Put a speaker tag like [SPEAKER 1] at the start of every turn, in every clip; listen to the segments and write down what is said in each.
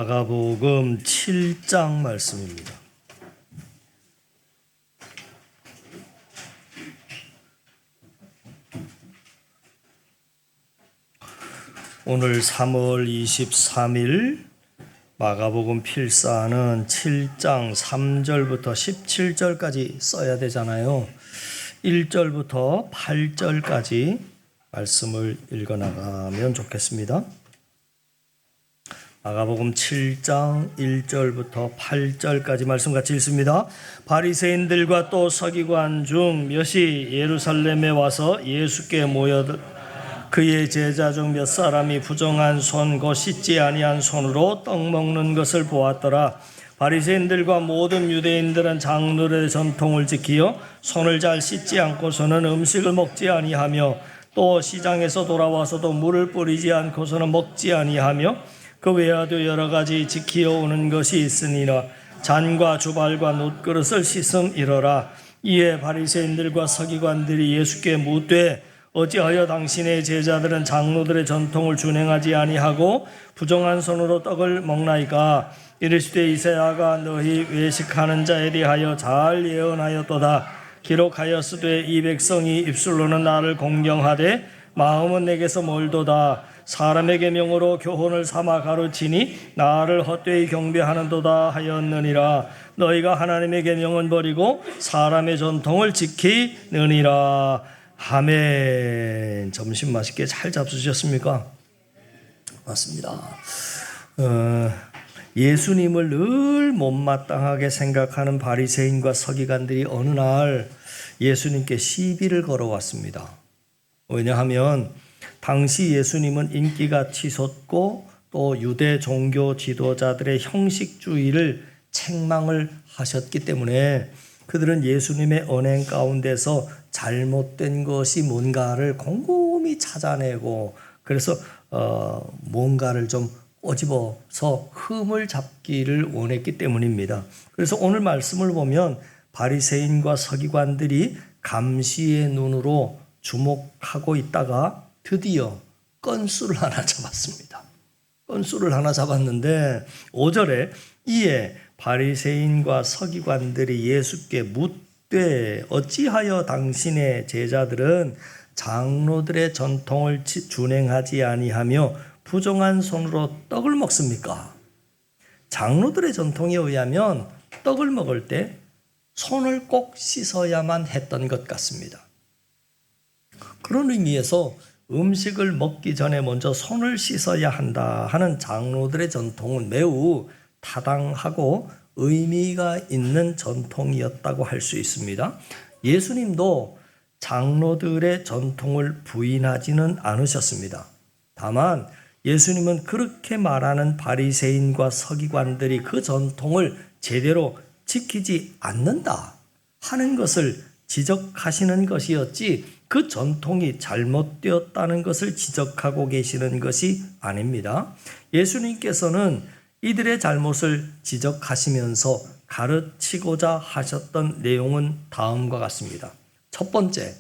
[SPEAKER 1] 마가복음 7장 말씀입니다. 오늘 3월 23일 마가복음 필사는 7장 3절부터 17절까지 써야 되잖아요. 1절부터 8절까지 말씀을 읽어나가면 좋겠습니다. 마가복음 7장 1절부터 8절까지 말씀 같이 읽습니다. 바리새인들과 또 서기관 중 몇이 예루살렘에 와서 예수께 모여들 그의 제자 중 몇 사람이 부정한 손 곧 씻지 아니한 손으로 떡 먹는 것을 보았더라. 바리새인들과 모든 유대인들은 장로의 전통을 지키어 손을 잘 씻지 않고서는 음식을 먹지 아니하며 또 시장에서 돌아와서도 물을 뿌리지 않고서는 먹지 아니하며 그 외에도 여러 가지 지키어 오는 것이 있으니라. 잔과 주발과 놋그릇을 씻음이러라. 이에 바리새인들과 서기관들이 예수께 묻되 어찌하여 당신의 제자들은 장로들의 전통을 준행하지 아니하고 부정한 손으로 떡을 먹나이까? 이르시되 이사야가 너희 외식하는 자에 대하여 잘 예언하였도다. 기록하였으되 이 백성이 입술로는 나를 공경하되 마음은 내게서 멀도다. 사람의 계명으로 교훈을 삼아 가르치니 나를 헛되이 경배하는도다 하였느니라. 너희가 하나님의 계명은 버리고 사람의 전통을 지키느니라. 아멘. 점심 맛있게 잘 잡수셨습니까? 맞습니다. 예수님을 늘 못마땅하게 생각하는 바리새인과 서기관들이 어느 날 예수님께 시비를 걸어왔습니다. 왜냐하면 당시 예수님은 인기가 치솟고 또 유대 종교 지도자들의 형식주의를 책망을 하셨기 때문에 그들은 예수님의 언행 가운데서 잘못된 것이 뭔가를 곰곰이 찾아내고 그래서 뭔가를 좀 꼬집어서 흠을 잡기를 원했기 때문입니다. 그래서 오늘 말씀을 보면 바리새인과 서기관들이 감시의 눈으로 주목하고 있다가 드디어 건수를 하나 잡았습니다. 건수를 하나 잡았는데 5절에 이에 바리새인과 서기관들이 예수께 묻되 어찌하여 당신의 제자들은 장로들의 전통을 준행하지 아니하며 부정한 손으로 떡을 먹습니까? 장로들의 전통에 의하면 떡을 먹을 때 손을 꼭 씻어야만 했던 것 같습니다. 그런 의미에서 음식을 먹기 전에 먼저 손을 씻어야 한다 하는 장로들의 전통은 매우 타당하고 의미가 있는 전통이었다고 할 수 있습니다. 예수님도 장로들의 전통을 부인하지는 않으셨습니다. 다만 예수님은 그렇게 말하는 바리새인과 서기관들이 그 전통을 제대로 지키지 않는다 하는 것을 지적하시는 것이었지 그 전통이 잘못되었다는 것을 지적하고 계시는 것이 아닙니다. 예수님께서는 이들의 잘못을 지적하시면서 가르치고자 하셨던 내용은 다음과 같습니다. 첫 번째,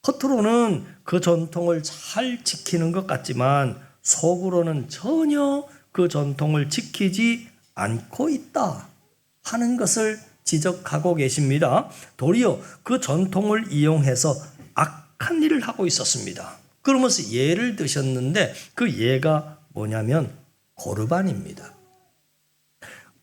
[SPEAKER 1] 겉으로는 그 전통을 잘 지키는 것 같지만 속으로는 전혀 그 전통을 지키지 않고 있다 하는 것을 지적하고 계십니다. 도리어 그 전통을 이용해서 악한 일을 하고 있었습니다. 그러면서 예를 드셨는데 그 예가 뭐냐면 고르반입니다.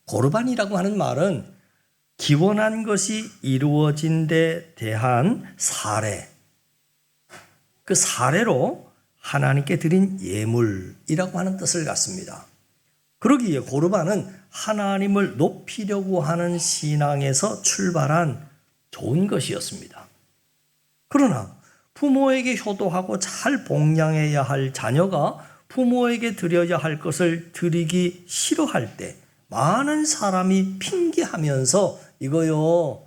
[SPEAKER 1] 고르반이라고 하는 말은 기원한 것이 이루어진 데 대한 사례, 그 사례로 하나님께 드린 예물이라고 하는 뜻을 갖습니다. 그러기에 고르반은 하나님을 높이려고 하는 신앙에서 출발한 좋은 것이었습니다. 그러나 부모에게 효도하고 잘 복양해야 할 자녀가 부모에게 드려야 할 것을 드리기 싫어할 때 많은 사람이 핑계하면서 이거요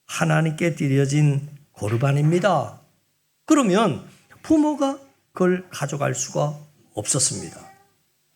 [SPEAKER 1] 하나님께 드려진 고르반입니다. 그러면 부모가 그걸 가져갈 수가 없었습니다.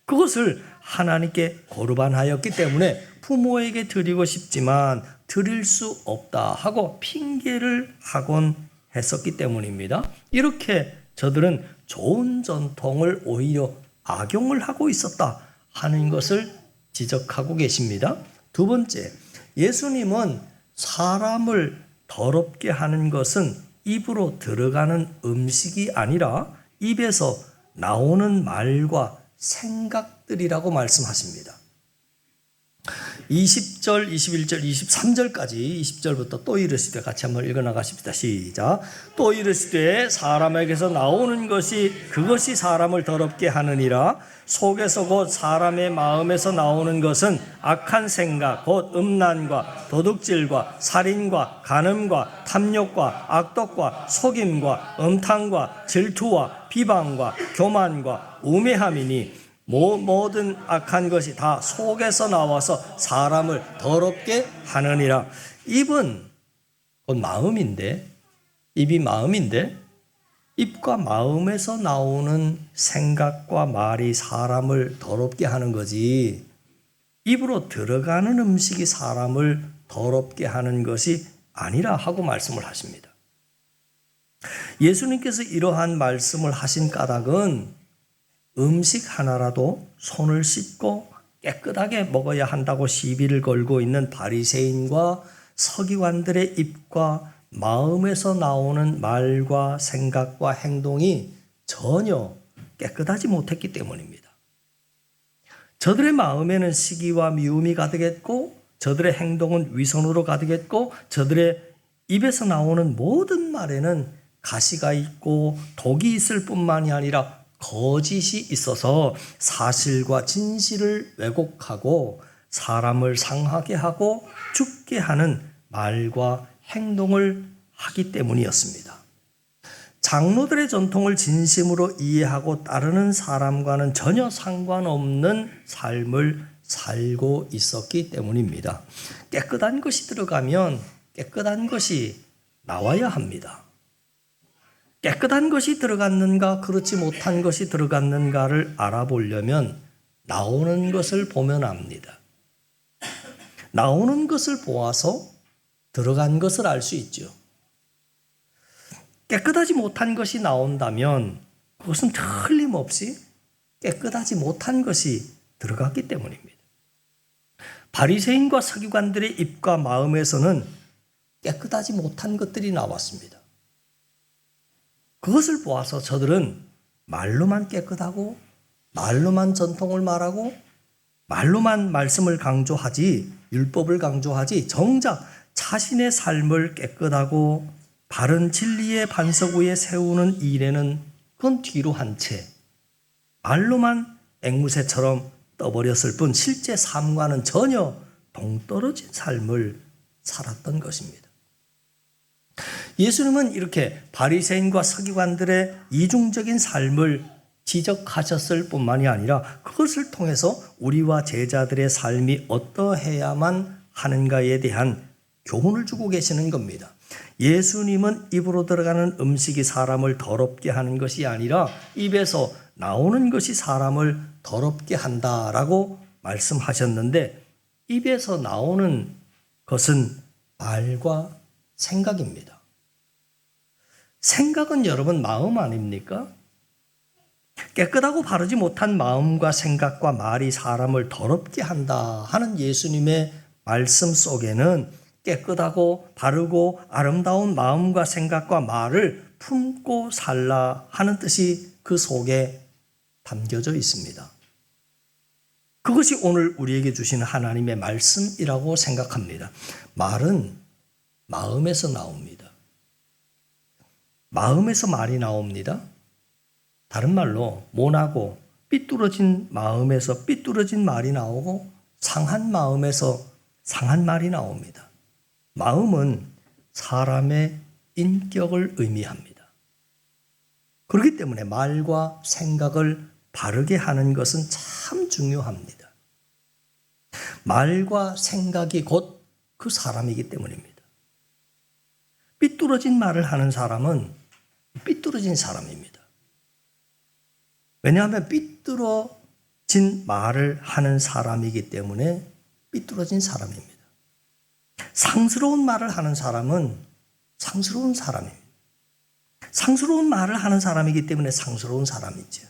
[SPEAKER 1] 그것을 하나님께 고르반하였기 때문에 부모에게 드리고 싶지만 드릴 수 없다 하고 핑계를 하곤 했었기 때문입니다. 이렇게 저들은 좋은 전통을 오히려 악용을 하고 있었다 하는 것을 지적하고 계십니다. 두 번째, 예수님은 사람을 더럽게 하는 것은 입으로 들어가는 음식이 아니라 입에서 나오는 말과 생각들이라고 말씀하십니다. 20절, 21절, 23절까지 20절부터 또 이르시되 같이 한번 읽어나가십시다. 시작. 또 이르시되 사람에게서 나오는 것이 그것이 사람을 더럽게 하느니라. 속에서 곧 사람의 마음에서 나오는 것은 악한 생각 곧 음란과 도둑질과 살인과 간음과 탐욕과 악독과 속임과 음탕과 질투와 비방과 교만과 우매함이니 모든 악한 것이 다 속에서 나와서 사람을 더럽게 하느니라. 입은 곧 마음인데, 입이 마음인데 입과 마음에서 나오는 생각과 말이 사람을 더럽게 하는 거지, 입으로 들어가는 음식이 사람을 더럽게 하는 것이 아니라 하고 말씀을 하십니다. 예수님께서 이러한 말씀을 하신 까닭은 음식 하나라도 손을 씻고 깨끗하게 먹어야 한다고 시비를 걸고 있는 바리새인과 서기관들의 입과 마음에서 나오는 말과 생각과 행동이 전혀 깨끗하지 못했기 때문입니다. 저들의 마음에는 시기와 미움이 가득했고, 저들의 행동은 위선으로 가득했고, 저들의 입에서 나오는 모든 말에는 가시가 있고 독이 있을 뿐만이 아니라 거짓이 있어서 사실과 진실을 왜곡하고 사람을 상하게 하고 죽게 하는 말과 행동을 하기 때문이었습니다. 장로들의 전통을 진심으로 이해하고 따르는 사람과는 전혀 상관없는 삶을 살고 있었기 때문입니다. 깨끗한 것이 들어가면 깨끗한 것이 나와야 합니다. 깨끗한 것이 들어갔는가 그렇지 못한 것이 들어갔는가를 알아보려면 나오는 것을 보면 압니다. 나오는 것을 보아서 들어간 것을 알 수 있죠. 깨끗하지 못한 것이 나온다면 그것은 틀림없이 깨끗하지 못한 것이 들어갔기 때문입니다. 바리새인과 서기관들의 입과 마음에서는 깨끗하지 못한 것들이 나왔습니다. 그것을 보아서 저들은 말로만 깨끗하고 말로만 전통을 말하고 말로만 말씀을 강조하지, 율법을 강조하지, 정작 자신의 삶을 깨끗하고 바른 진리의 반석 위에 세우는 일에는 그건 뒤로 한 채 말로만 앵무새처럼 떠버렸을 뿐 실제 삶과는 전혀 동떨어진 삶을 살았던 것입니다. 예수님은 이렇게 바리새인과 서기관들의 이중적인 삶을 지적하셨을 뿐만이 아니라 그것을 통해서 우리와 제자들의 삶이 어떠해야만 하는가에 대한 교훈을 주고 계시는 겁니다. 예수님은 입으로 들어가는 음식이 사람을 더럽게 하는 것이 아니라 입에서 나오는 것이 사람을 더럽게 한다라고 말씀하셨는데, 입에서 나오는 것은 말과 생각입니다. 생각은 여러분 마음 아닙니까? 깨끗하고 바르지 못한 마음과 생각과 말이 사람을 더럽게 한다 하는 예수님의 말씀 속에는 깨끗하고 바르고 아름다운 마음과 생각과 말을 품고 살라 하는 뜻이 그 속에 담겨져 있습니다. 그것이 오늘 우리에게 주시는 하나님의 말씀이라고 생각합니다. 말은 마음에서 나옵니다. 마음에서 말이 나옵니다. 다른 말로 모나고 삐뚤어진 마음에서 삐뚤어진 말이 나오고 상한 마음에서 상한 말이 나옵니다. 마음은 사람의 인격을 의미합니다. 그렇기 때문에 말과 생각을 바르게 하는 것은 참 중요합니다. 말과 생각이 곧 그 사람이기 때문입니다. 삐뚤어진 말을 하는 사람은 삐뚤어진 사람입니다. 왜냐하면 삐뚤어진 말을 하는 사람이기 때문에 삐뚤어진 사람입니다. 상스러운 말을 하는 사람은 상스러운 사람입니다. 상스러운 말을 하는 사람이기 때문에 상스러운 사람이죠.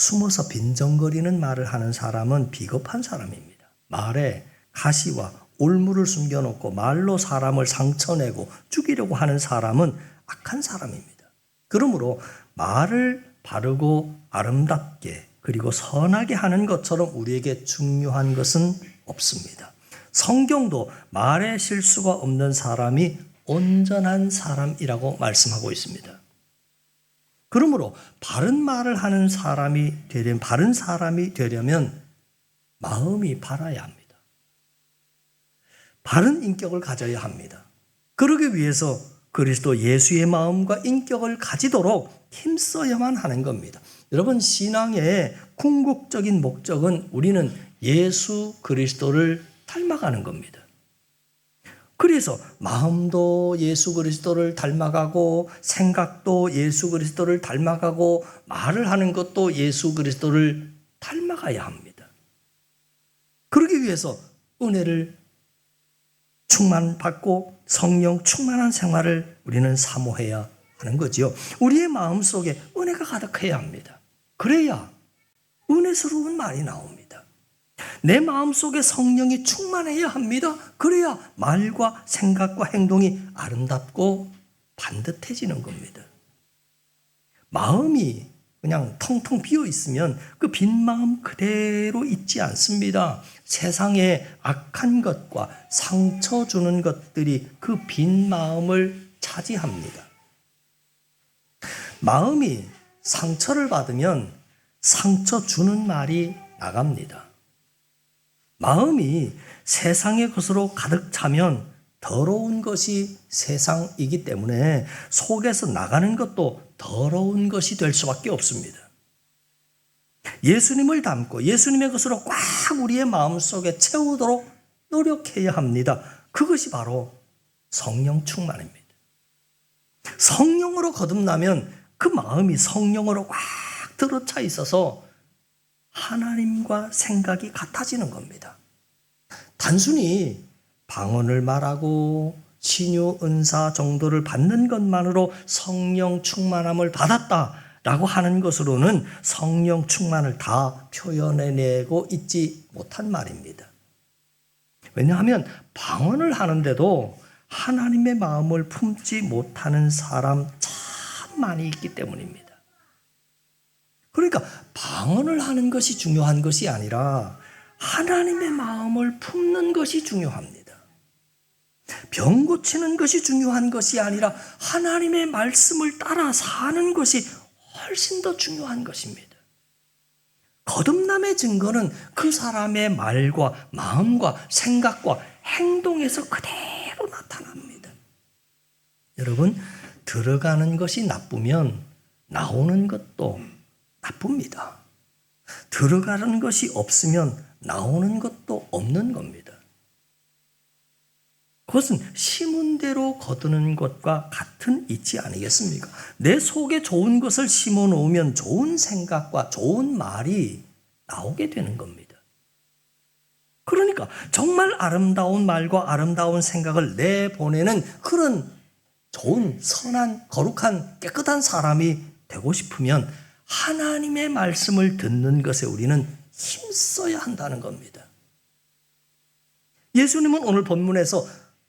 [SPEAKER 1] 숨어서 빈정거리는 말을 하는 사람은 비겁한 사람입니다. 말에 가시와 올무를 숨겨놓고 말로 사람을 상처내고 죽이려고 하는 사람은 악한 사람입니다. 그러므로 말을 바르고 아름답게 그리고 선하게 하는 것처럼 우리에게 중요한 것은 없습니다. 성경도 말에 실수가 없는 사람이 온전한 사람이라고 말씀하고 있습니다. 그러므로 바른 말을 하는 사람이 되려면, 바른 사람이 되려면 마음이 바라야 합니다. 바른 인격을 가져야 합니다. 그러기 위해서 그리스도 예수의 마음과 인격을 가지도록 힘써야만 하는 겁니다. 여러분, 신앙의 궁극적인 목적은 우리는 예수 그리스도를 닮아가는 겁니다. 그래서 마음도 예수 그리스도를 닮아가고 생각도 예수 그리스도를 닮아가고 말을 하는 것도 예수 그리스도를 닮아가야 합니다. 그러기 위해서 은혜를 충만받고 성령 충만한 생활을 우리는 사모해야 하는 거지요. 우리의 마음속에 은혜가 가득해야 합니다. 그래야 은혜스러운 말이 나옵니다. 내 마음속에 성령이 충만해야 합니다. 그래야 말과 생각과 행동이 아름답고 반듯해지는 겁니다. 마음이 그냥 텅텅 비어 있으면 그 빈 마음 그대로 있지 않습니다. 세상의 악한 것과 상처 주는 것들이 그 빈 마음을 차지합니다. 마음이 상처를 받으면 상처 주는 말이 나갑니다. 마음이 세상의 것으로 가득 차면 더러운 것이 세상이기 때문에 속에서 나가는 것도 더러운 것이 될 수밖에 없습니다. 예수님을 담고 예수님의 것으로 꽉 우리의 마음속에 채우도록 노력해야 합니다. 그것이 바로 성령 충만입니다. 성령으로 거듭나면 그 마음이 성령으로 꽉 들어차 있어서 하나님과 생각이 같아지는 겁니다. 단순히 방언을 말하고 치유 은사 정도를 받는 것만으로 성령 충만함을 받았다라고 하는 것으로는 성령 충만을 다 표현해내고 있지 못한 말입니다. 왜냐하면 방언을 하는데도 하나님의 마음을 품지 못하는 사람 참 많이 있기 때문입니다. 그러니까 방언을 하는 것이 중요한 것이 아니라 하나님의 마음을 품는 것이 중요합니다. 병 고치는 것이 중요한 것이 아니라 하나님의 말씀을 따라 사는 것이 훨씬 더 중요한 것입니다. 거듭남의 증거는 그 사람의 말과 마음과 생각과 행동에서 그대로 나타납니다. 여러분, 들어가는 것이 나쁘면 나오는 것도 나쁩니다. 들어가는 것이 없으면 나오는 것도 없는 겁니다. 그것은 심은 대로 거두는 것과 같은 이치 아니겠습니까? 내 속에 좋은 것을 심어 놓으면 좋은 생각과 좋은 말이 나오게 되는 겁니다. 그러니까 정말 아름다운 말과 아름다운 생각을 내보내는 그런 좋은, 선한, 거룩한, 깨끗한 사람이 되고 싶으면 하나님의 말씀을 듣는 것에 우리는 힘써야 한다는 겁니다. 예수님은 오늘 본문에서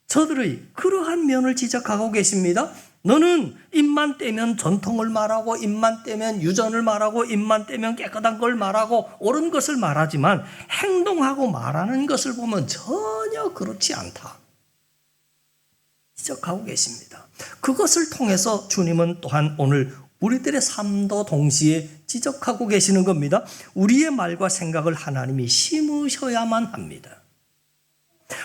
[SPEAKER 1] 저들의 그러한 면을 지적하고 계십니다. 너는 입만 떼면 전통을 말하고 입만 떼면 유전을 말하고 입만 떼면 깨끗한 걸 말하고 옳은 것을 말하지만 행동하고 말하는 것을 보면 전혀 그렇지 않다. 지적하고 계십니다. 그것을 통해서 주님은 또한 오늘 우리들의 삶도 동시에 지적하고 계시는 겁니다. 우리의 말과 생각을 하나님이 심으셔야만 합니다.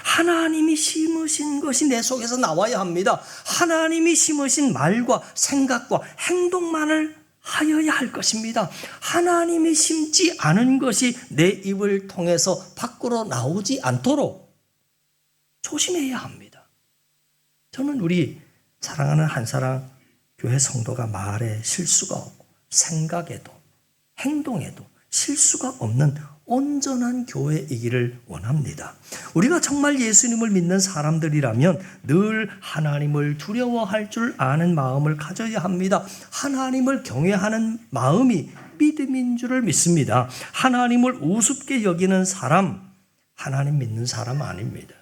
[SPEAKER 1] 하나님이 심으신 것이 내 속에서 나와야 합니다. 하나님이 심으신 말과 생각과 행동만을 하여야 할 것입니다. 하나님이 심지 않은 것이 내 입을 통해서 밖으로 나오지 않도록 조심해야 합니다. 저는 우리 사랑하는 한사랑 교회 성도가 말에 실수가 없고 생각에도 행동에도 실수가 없는 온전한 교회이기를 원합니다. 우리가 정말 예수님을 믿는 사람들이라면 늘 하나님을 두려워할 줄 아는 마음을 가져야 합니다. 하나님을 경외하는 마음이 믿음인 줄을 믿습니다. 하나님을 우습게 여기는 사람, 하나님 믿는 사람 아닙니다.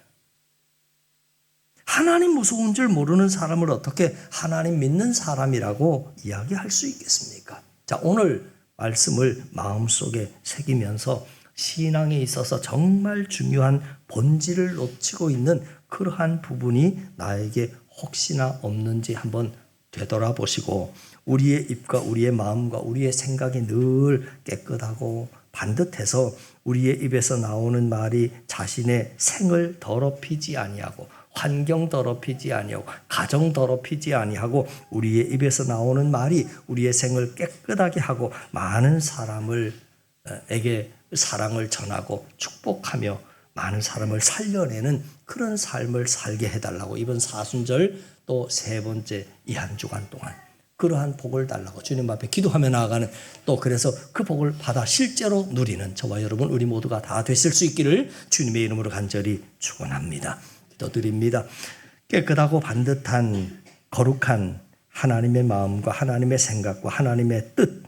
[SPEAKER 1] 하나님 무서운 줄 모르는 사람을 어떻게 하나님 믿는 사람이라고 이야기할 수 있겠습니까? 자, 오늘 말씀을 마음속에 새기면서 신앙에 있어서 정말 중요한 본질을 놓치고 있는 그러한 부분이 나에게 혹시나 없는지 한번 되돌아보시고, 우리의 입과 우리의 마음과 우리의 생각이 늘 깨끗하고 반듯해서 우리의 입에서 나오는 말이 자신의 생을 더럽히지 아니하고, 환경 더럽히지 아니하고, 가정 더럽히지 아니하고, 우리의 입에서 나오는 말이 우리의 생을 깨끗하게 하고 많은 사람에게 사랑을 전하고 축복하며 많은 사람을 살려내는 그런 삶을 살게 해달라고, 이번 사순절 또 세 번째 이 한 주간 동안 그러한 복을 달라고 주님 앞에 기도하며 나아가는, 또 그래서 그 복을 받아 실제로 누리는 저와 여러분 우리 모두가 다 되실 수 있기를 주님의 이름으로 간절히 축원합니다. 기도드립니다. 깨끗하고 반듯한 거룩한 하나님의 마음과 하나님의 생각과 하나님의 뜻,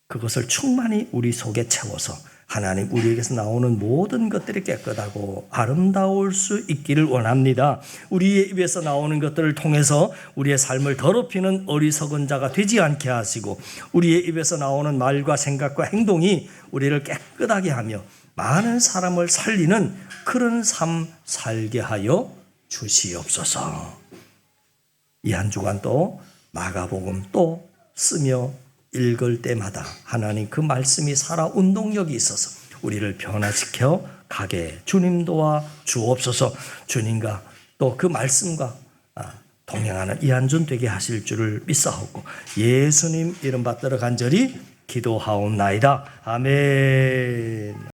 [SPEAKER 1] 그것을 충만히 우리 속에 채워서 하나님 우리에게서 나오는 모든 것들이 깨끗하고 아름다울 수 있기를 원합니다. 우리의 입에서 나오는 것들을 통해서 우리의 삶을 더럽히는 어리석은 자가 되지 않게 하시고, 우리의 입에서 나오는 말과 생각과 행동이 우리를 깨끗하게 하며 많은 사람을 살리는 그런 삶 살게 하여 주시옵소서. 이 한 주간 또 마가복음 또 쓰며 읽을 때마다 하나님 그 말씀이 살아 운동력이 있어서 우리를 변화시켜 가게 주님 도와 주옵소서. 주님과 또 그 말씀과 동행하는 이 한 주 되게 하실 줄을 믿사옵고 예수님 이름 받들어 간절히 기도하옵나이다. 아멘.